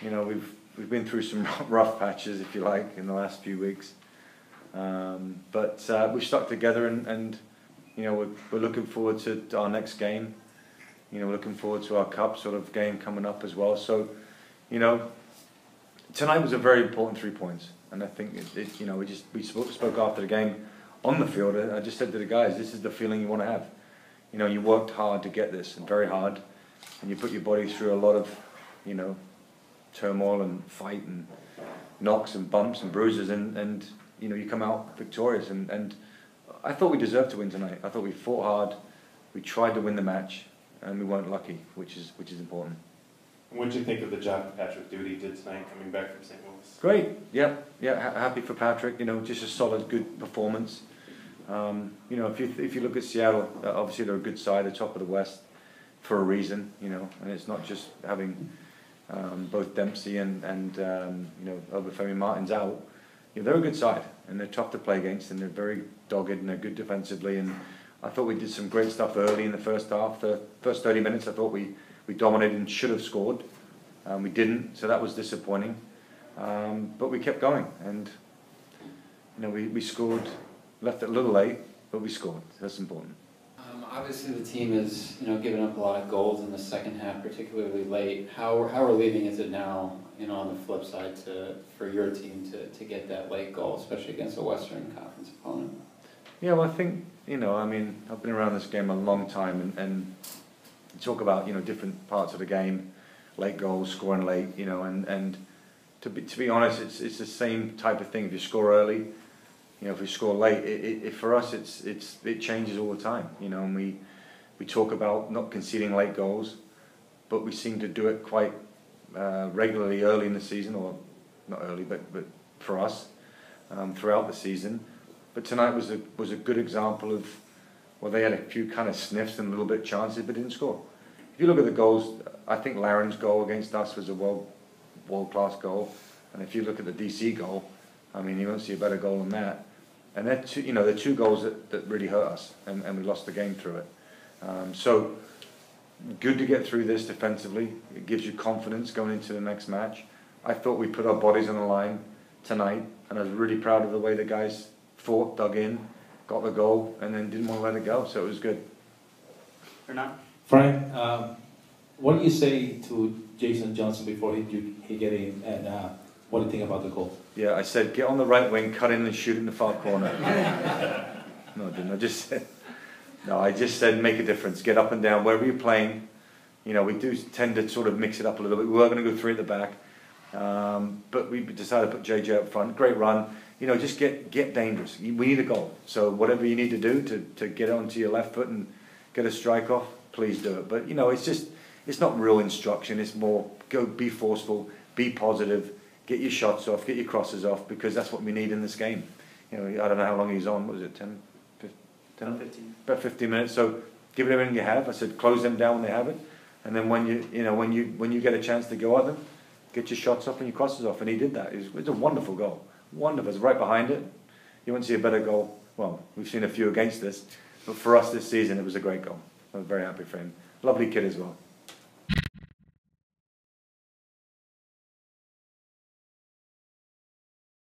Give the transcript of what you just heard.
You know, we've been through some rough patches, if you like, in the last few weeks. But we've stuck together, and you know, we're looking forward to our next game. You know, we're looking forward to our cup sort of game coming up as well. So, you know, tonight was a very important 3 points, and I think you know, we spoke after the game on the field. I just said to the guys, this is the feeling you want to have. You know, you worked hard to get this, and very hard, and you put your body through a lot of, you know, turmoil and fight and knocks and bumps and bruises, and you know, you come out victorious. And I thought we deserved to win tonight. I thought we fought hard, we tried to win the match, and we weren't lucky, which is important. What did you think of the job Patrick Doody did tonight, coming back from St. Louis? Great, yeah, happy for Patrick. You know, just a solid, good performance. You know, if you look at Seattle, obviously they're a good side, the top of the West, for a reason. You know, and it's not just having both Dempsey and you know, Obafemi Martin's out. You know, they're a good side, and they're tough to play against, and they're very dogged, and they're good defensively. And I thought we did some great stuff early in the first half. The first 30 minutes, I thought we dominated and should have scored. We didn't, so that was disappointing. But we kept going, and you know, we scored. Left it a little late, but we scored. That's important. Obviously, the team has, you know, given up a lot of goals in the second half, particularly late. How relieving is it now, you know, on the flip side, for your team to get that late goal, especially against a Western Conference opponent? Yeah, well, I think, you know, I mean, I've been around this game a long time, and you talk about, you know, different parts of the game, late goals, scoring late, you know, and to be honest, it's the same type of thing. If you score early, you know, if we score late, for us it changes all the time, you know. And we talk about not conceding late goals, but we seem to do it quite regularly early in the season, or not early, but for us throughout the season. But tonight was a good example of, well, they had a few kind of sniffs and a little bit chances, but didn't score. If you look at the goals, I think Laren's goal against us was a world-class goal, and if you look at the DC goal, I mean, you won't see a better goal than that. And they're two, you know, they're two goals that really hurt us, and we lost the game through it. So good to get through this defensively. It gives you confidence going into the next match. I thought we put our bodies on the line tonight, and I was really proud of the way the guys fought, dug in, got the goal, and then didn't want to let it go. So it was good. Frank, what do you say to Jason Johnson before he get in, and what do you think about the goal? Yeah, I said, get on the right wing, cut in and shoot in the far corner. No, I didn't. I just said make a difference. Get up and down. Wherever you're playing, you know, we do tend to sort of mix it up a little bit. We were going to go 3 at the back, but we decided to put JJ up front. Great run. You know, just get dangerous. We need a goal. So whatever you need to do to get onto your left foot and get a strike off, please do it. But, you know, it's not real instruction. It's more go, be forceful, be positive. Get your shots off, get your crosses off, because that's what we need in this game. You know, I don't know how long he's on. What was it, 10, 15? About 15 minutes. So give it everything you have. I said close them down when they have it, and then when you get a chance to go at them, get your shots off and your crosses off. And he did that. It was a wonderful goal. Wonderful. It's right behind it. You won't see a better goal. Well, we've seen a few against this, but for us this season, it was a great goal. I'm very happy for him. Lovely kid as well.